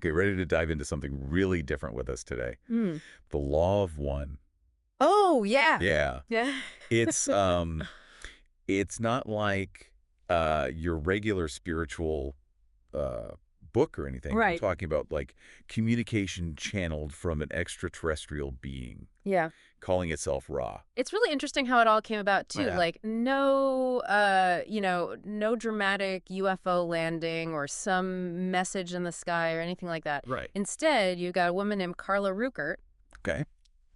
Okay, ready to dive into something really different with us today. Hmm. The law of one. Oh, yeah. Yeah. Yeah. It's it's not like your regular spiritual uh book or anything. We're Right. talking about like communication channeled from an extraterrestrial being Yeah. calling itself Ra. It's really interesting how it all came about too. Yeah. Like no no dramatic UFO landing or some message in the sky or anything like that. Right. Instead, you got a woman named Carla Ruckert, Okay.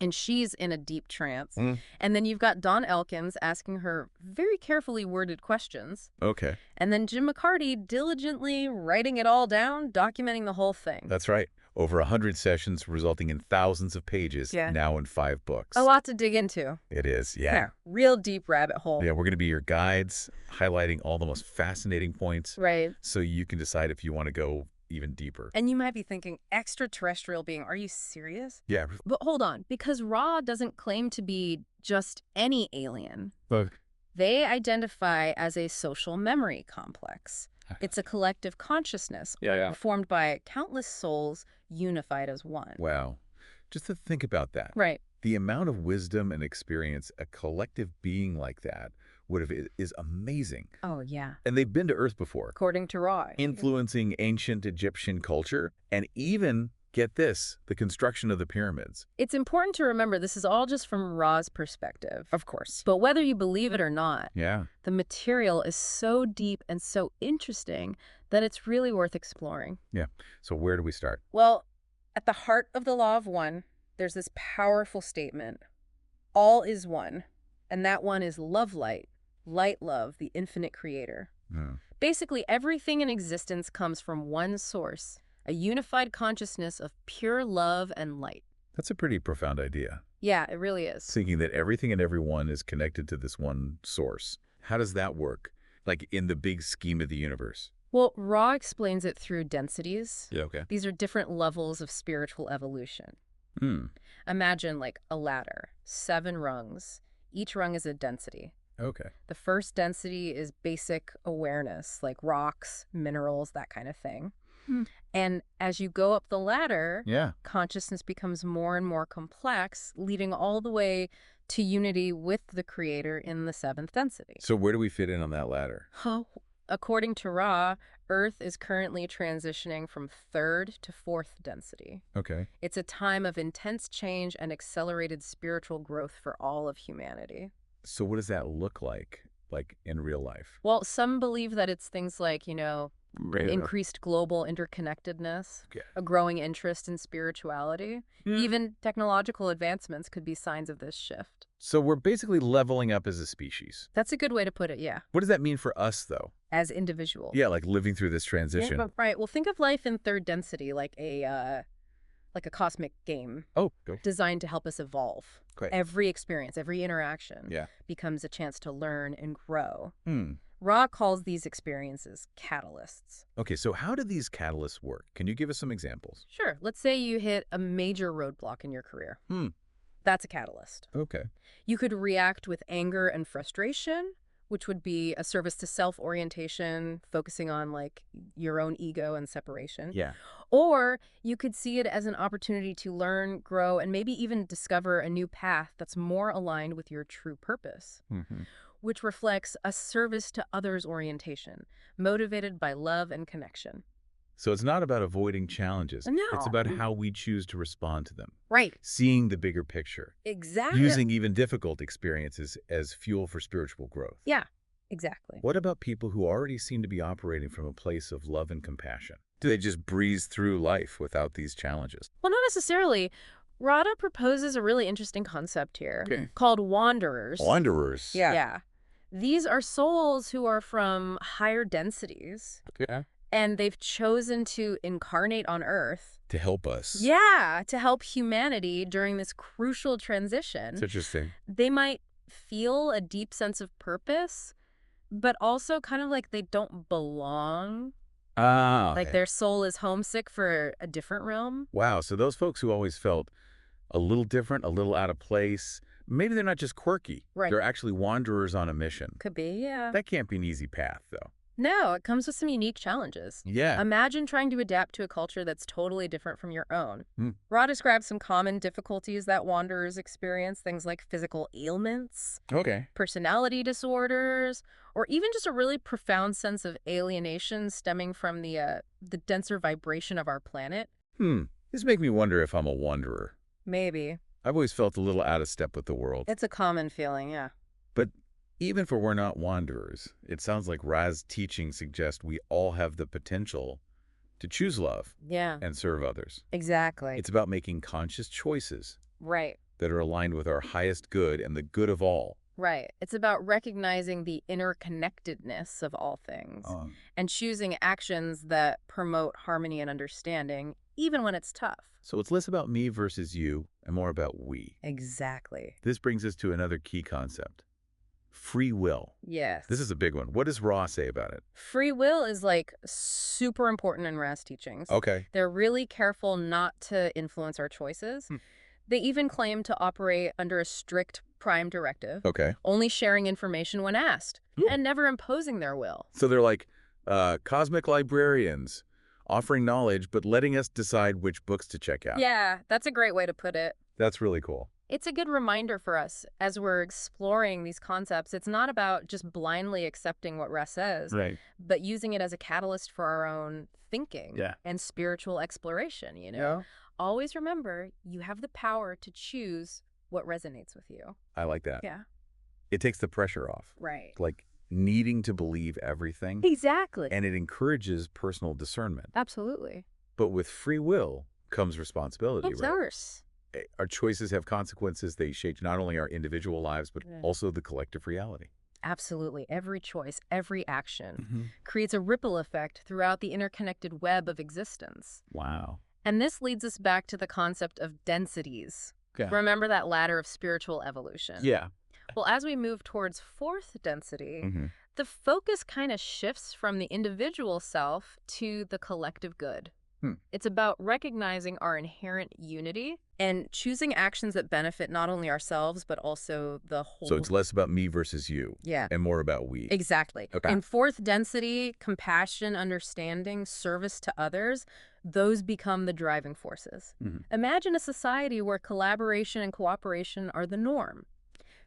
and she's in a deep trance. Mm. And then you've got Don Elkins asking her very carefully worded questions. Okay. And then Jim McCarty diligently writing it all down, documenting the whole thing. That's right. Over 100 sessions resulting in thousands of pages, Yeah. now in 5 books. A lot to dig into. It is, yeah. Yeah. Real deep rabbit hole. Yeah, we're going to be your guides, highlighting all the most fascinating points Right. so you can decide if you want to go even deeper. And you might be thinking, extraterrestrial being, are you serious? Yeah. But hold on, because Ra doesn't claim to be just any alien. But They identify as a social memory complex. It's a collective consciousness formed by countless souls unified as one. wow. Just to think about that. Right. The amount of wisdom and experience a collective being like that would have is amazing. Oh, yeah. And they've been to Earth before, According to Ra. influencing ancient Egyptian culture and even, get this, the construction of the pyramids. It's important to remember this is all just from Ra's perspective. Of course. But whether you believe it or not, Yeah. the material is so deep and so interesting that it's really worth exploring. Yeah. So where do we start? Well, at the heart of the law of one, there's this powerful statement. All is one, and that one is love light, light love, the infinite creator. Hmm. Basically, everything in existence comes from one source, a unified consciousness of pure love and light. That's a pretty profound idea. Yeah, it really is. Thinking that everything and everyone is connected to this one source. How does that work? Like in the big scheme of the universe? Well, Ra explains it through densities. Yeah, okay. These are different levels of spiritual evolution. Hmm. Imagine like a ladder, 7 rungs. Each rung is a density. Okay. The first density is basic awareness, like rocks, minerals, that kind of thing. Hmm. And as you go up the ladder, Yeah. consciousness becomes more and more complex, leading all the way to unity with the creator in the 7th density. So where do we fit in on that ladder? According to Ra, Earth is currently transitioning from 3rd to 4th density. Okay. It's a time of intense change and accelerated spiritual growth for all of humanity. So what does that look like in real life? Well, some believe that it's things like, Right. increased global interconnectedness, Okay. a growing interest in spirituality. Even technological advancements could be signs of this shift. So we're basically leveling up as a species. That's a good way to put it, yeah, What does that mean for us, though? as individuals. Yeah, like living through this transition. Yeah, right. Well, think of life in 3rd density like a cosmic game Oh, go. designed to help us evolve. Great. Every experience, every interaction Yeah. becomes a chance to learn and grow. Hmm. Ra calls these experiences catalysts. Okay, so how do these catalysts work? Can you give us some examples? Sure, let's say you hit a major roadblock in your career. Hmm. That's a catalyst. Okay. You could react with anger and frustration, which would be a service to self-orientation, focusing on like your own ego and separation. Yeah. Or you could see it as an opportunity to learn, grow, and maybe even discover a new path that's more aligned with your true purpose, Mm-hmm. which reflects a service to others' orientation, motivated by love and connection. So it's not about avoiding challenges. No. It's about how we choose to respond to them. Right. Seeing the bigger picture. Exactly. Using even difficult experiences as fuel for spiritual growth. Yeah, exactly. What about people who already seem to be operating from a place of love and compassion? Do they just breeze through life without these challenges? Well, not necessarily. Radha proposes a really interesting concept here called wanderers. Wanderers. Yeah. These are souls who are from higher densities, Yeah. and they've chosen to incarnate on Earth. To help us. Yeah, to help humanity during this crucial transition. It's interesting. They might feel a deep sense of purpose, but also kind of like they don't belong. Ah. Like their soul is homesick for a different realm. Wow, so those folks who always felt a little different, a little out of place, maybe they're not just quirky. Right. They're actually wanderers on a mission. Could be, yeah. That can't be an easy path, though. No, it comes with some unique challenges. Yeah. Imagine trying to adapt to a culture that's totally different from your own. Hmm. Ra describes some common difficulties that wanderers experience, things like physical ailments, Okay. personality disorders, or even just a really profound sense of alienation stemming from the denser vibration of our planet. This makes me wonder if I'm a wanderer. Maybe. I've always felt a little out of step with the world. It's a common feeling, yeah. But even if we're not wanderers, it sounds like Ra's teaching suggests we all have the potential to choose love Yeah, and serve others. exactly. It's about making conscious choices Right. that are aligned with our highest good and the good of all. Right. It's about recognizing the interconnectedness of all things and choosing actions that promote harmony and understanding, even when it's tough. So it's less about me versus you and more about we. Exactly. This brings us to another key concept: free will. Yes. This is a big one. What does Ra say about it? Free will is like super important in Ras teachings. Okay. They're really careful not to influence our choices. They even claim to operate under a strict prime directive, Okay. only sharing information when asked, Ooh. and never imposing their will. So they're like cosmic librarians, offering knowledge but letting us decide which books to check out. Yeah, that's a great way to put it. That's really cool. It's a good reminder for us as we're exploring these concepts. It's not about just blindly accepting what Russ says, Right. but using it as a catalyst for our own thinking Yeah. and spiritual exploration, you know? Always remember, you have the power to choose what resonates with you. I like that. Yeah. It takes the pressure off. Right. Like needing to believe everything. Exactly. And it encourages personal discernment. Absolutely. But with free will comes responsibility, Of right? course. Our choices have consequences. They shape not only our individual lives, but Yeah. also the collective reality. Absolutely. Every choice, every action Mm-hmm. creates a ripple effect throughout the interconnected web of existence. Wow. And this leads us back to the concept of densities. Yeah. Remember that ladder of spiritual evolution? Yeah. Well, as we move towards fourth density, Mm-hmm. the focus kind of shifts from the individual self to the collective good. It's about recognizing our inherent unity and choosing actions that benefit not only ourselves, but also the whole. So it's less about me versus you. Yeah. And more about we. Exactly. Okay. In fourth density, compassion, understanding, service to others, those become the driving forces. Mhm. Imagine a society where collaboration and cooperation are the norm.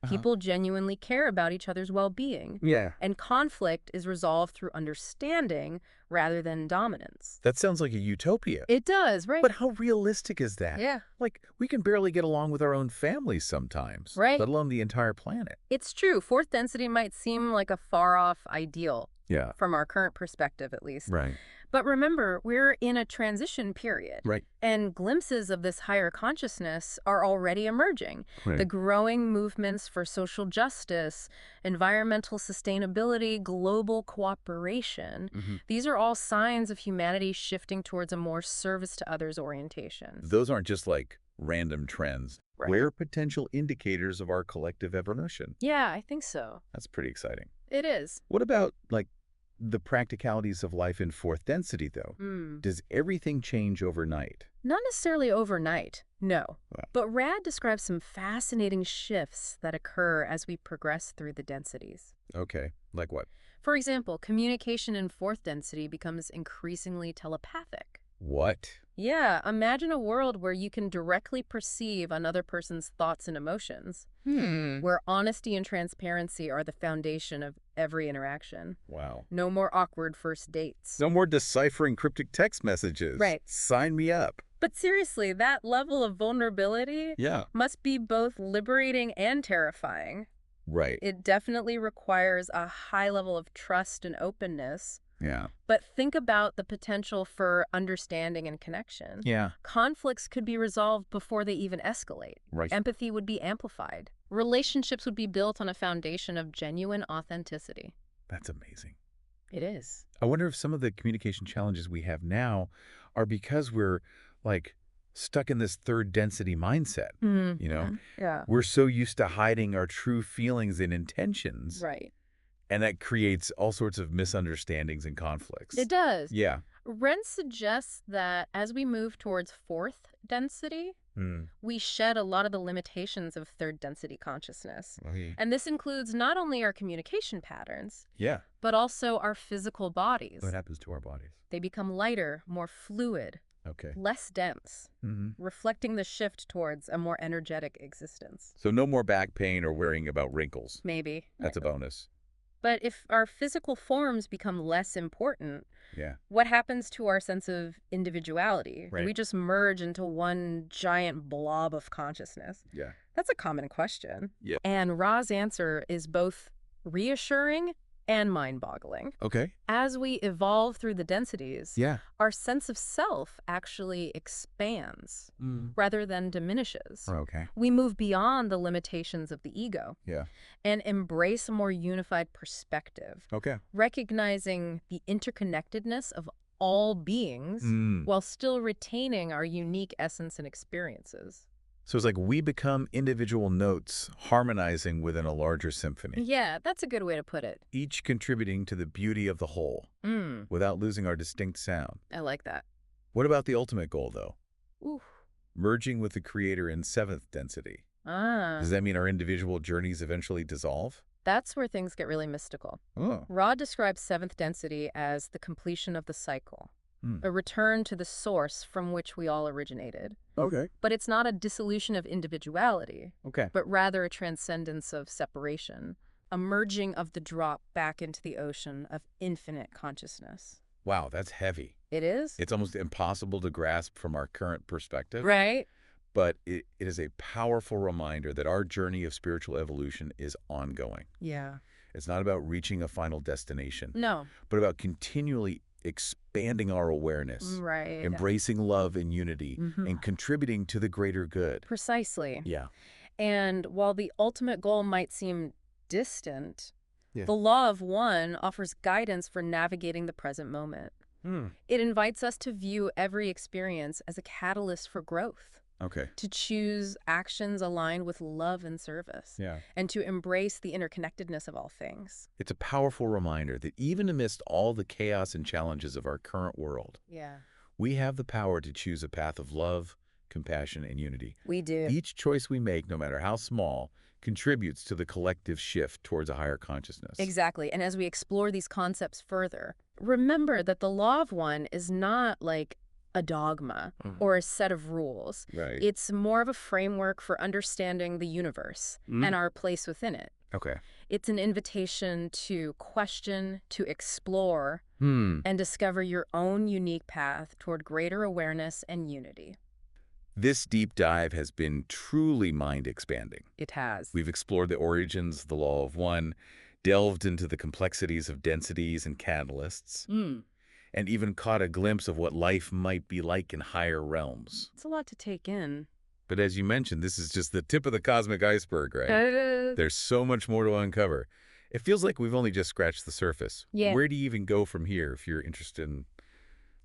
People genuinely care about each other's well-being. Yeah. And conflict is resolved through understanding rather than dominance. That sounds like a utopia. It does, right? But how realistic is that? Yeah. Like, we can barely get along with our own families sometimes. Right. Let alone the entire planet. It's true. Fourth density might seem like a far-off ideal, Yeah. from our current perspective at least. Right. But remember, we're in a transition period. Right. And glimpses of this higher consciousness are already emerging. Right. The growing movements for social justice, environmental sustainability, global cooperation, these are all signs of humanity shifting towards a more service to others orientation. Those aren't just like random trends. Right. They're potential indicators of our collective evolution. Yeah, I think so. That's pretty exciting. It is. What about, like, the practicalities of life in fourth density, though? Does everything change overnight? Not necessarily overnight, no. Wow. But Rad describes some fascinating shifts that occur as we progress through the densities. Okay. Like what? For example, communication in fourth density becomes increasingly telepathic. What? Yeah, imagine a world where you can directly perceive another person's thoughts and emotions, where honesty and transparency are the foundation of every interaction. Wow. No more awkward first dates. No more deciphering cryptic text messages. Right. Sign me up. But seriously, that level of vulnerability Yeah. must be both liberating and terrifying. Right. It definitely requires a high level of trust and openness. Yeah. But think about the potential for understanding and connection. Yeah. Conflicts could be resolved before they even escalate. Right. Empathy would be amplified. Relationships would be built on a foundation of genuine authenticity. That's amazing. It is. I wonder if some of the communication challenges we have now are because we're, like, stuck in this third density mindset. You know? Yeah. We're so used to hiding our true feelings and intentions. Right. And that creates all sorts of misunderstandings and conflicts. It does. Yeah. Ren suggests that as we move towards fourth density, Hmm. we shed a lot of the limitations of third density consciousness. Okay. And this includes not only our communication patterns, Yeah. but also our physical bodies. What happens to our bodies? They become lighter, more fluid, Okay. less dense, reflecting the shift towards a more energetic existence. So no more back pain or worrying about wrinkles. Maybe. That's a bonus. But if our physical forms become less important, Yeah. what happens to our sense of individuality? Do Right. we just merge into one giant blob of consciousness? Yeah. That's a common question. Yeah. And Ra's answer is both reassuring and mind-boggling. Okay. As we evolve through the densities, Yeah. our sense of self actually expands rather than diminishes. Okay. We move beyond the limitations of the ego Yeah. and embrace a more unified perspective, Okay. recognizing the interconnectedness of all beings while still retaining our unique essence and experiences. So it's like we become individual notes harmonizing within a larger symphony, Yeah, that's a good way to put it. each contributing to the beauty of the whole without losing our distinct sound. I like that. What about the ultimate goal, though? Ooh. Merging with the creator in seventh density. Does that mean our individual journeys eventually dissolve? That's where things get really mystical. Oh. Ra describes seventh density as the completion of the cycle, a return to the source from which we all originated. Okay. But it's not a dissolution of individuality, Okay. but rather a transcendence of separation, a merging of the drop back into the ocean of infinite consciousness. Wow, that's heavy. It is? It's almost impossible to grasp from our current perspective. Right? But it is a powerful reminder that our journey of spiritual evolution is ongoing. Yeah. It's not about reaching a final destination, No. but about continually expanding our awareness, Right. embracing love and unity, Mhm. and contributing to the greater good. Precisely. Yeah. And while the ultimate goal might seem distant, Yeah. the law of one offers guidance for navigating the present moment. It invites us to view every experience as a catalyst for growth, Okay. to choose actions aligned with love and service, Yeah. and to embrace the interconnectedness of all things. It's a powerful reminder that even amidst all the chaos and challenges of our current world, Yeah. we have the power to choose a path of love, compassion, and unity. We do. Each choice we make, no matter how small, contributes to the collective shift towards a higher consciousness. Exactly. And as we explore these concepts further, remember that the law of one is not like a dogma or a set of rules. Right. It's more of a framework for understanding the universe and our place within it. Okay. It's an invitation to question, to explore, Hmm. and discover your own unique path toward greater awareness and unity. This deep dive has been truly mind-expanding. It has. We've explored the origins of the law of one, delved into the complexities of densities and catalysts, and even caught a glimpse of what life might be like in higher realms. It's a lot to take in. But as you mentioned, this is just the tip of the cosmic iceberg, right? It is. There's so much more to uncover. It feels like we've only just scratched the surface. Yeah. Where do you even go from here if you're interested in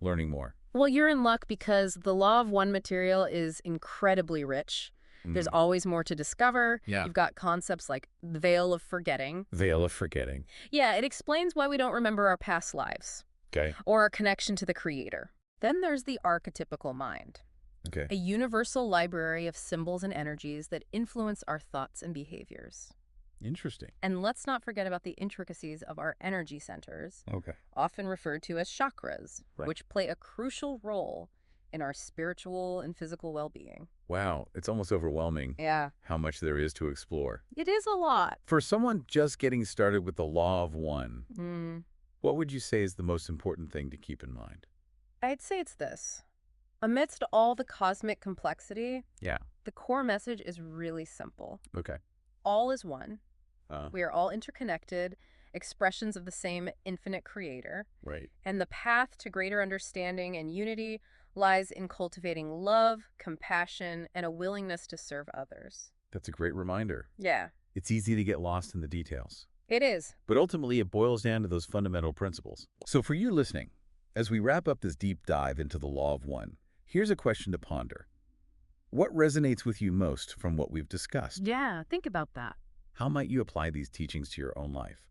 learning more? Well, you're in luck because the law of one material is incredibly rich. There's always more to discover. Yeah. You've got concepts like the veil of forgetting. Veil of forgetting. Yeah, it explains why we don't remember our past lives Okay. or our connection to the creator. Then there's the archetypical mind, Okay. a universal library of symbols and energies that influence our thoughts and behaviors. Interesting. And let's not forget about the intricacies of our energy centers, Okay. often referred to as chakras, Right. which play a crucial role in our spiritual and physical well-being. Wow. It's almost overwhelming Yeah. how much there is to explore. It is a lot. For someone just getting started with the law of one, what would you say is the most important thing to keep in mind? I'd say it's this. Amidst all the cosmic complexity, Yeah. the core message is really simple. Okay. All is one. Uh, We are all interconnected, expressions of the same infinite creator. right. And the path to greater understanding and unity lies in cultivating love, compassion, and a willingness to serve others. That's a great reminder. Yeah, It's easy to get lost in the details. it is. But ultimately, it boils down to those fundamental principles. So for you listening, as we wrap up this deep dive into the law of one, here's a question to ponder. What resonates with you most from what we've discussed? Yeah, think about that. How might you apply these teachings to your own life?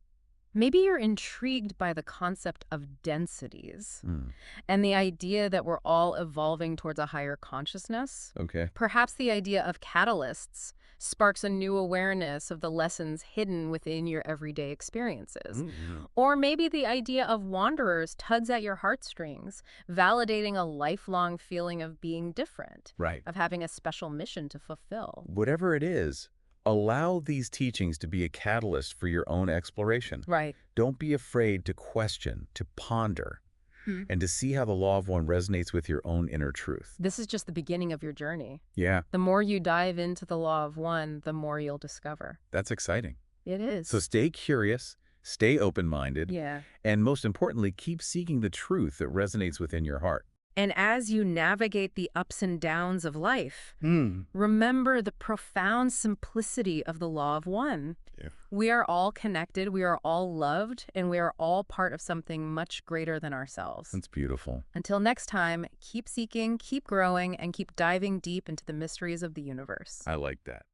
Maybe you're intrigued by the concept of densities Hmm. and the idea that we're all evolving towards a higher consciousness. Okay. Perhaps the idea of catalysts sparks a new awareness of the lessons hidden within your everyday experiences. Mm. Or maybe the idea of wanderers tugs at your heartstrings, validating a lifelong feeling of being different, Right. of having a special mission to fulfill. Whatever it is, allow these teachings to be a catalyst for your own exploration. Right. Don't be afraid to question, to ponder, Hmm. and to see how the law of one resonates with your own inner truth. This is just the beginning of your journey. Yeah, The more you dive into the law of one, the more you'll discover. that's exciting. It is. So stay curious, stay open-minded, Yeah. and most importantly, keep seeking the truth that resonates within your heart. And as you navigate the ups and downs of life, Hmm. remember the profound simplicity of the law of one. Yeah. We are all connected, we are all loved, and we are all part of something much greater than ourselves. That's beautiful. Until next time, keep seeking, keep growing, and keep diving deep into the mysteries of the universe. I like that.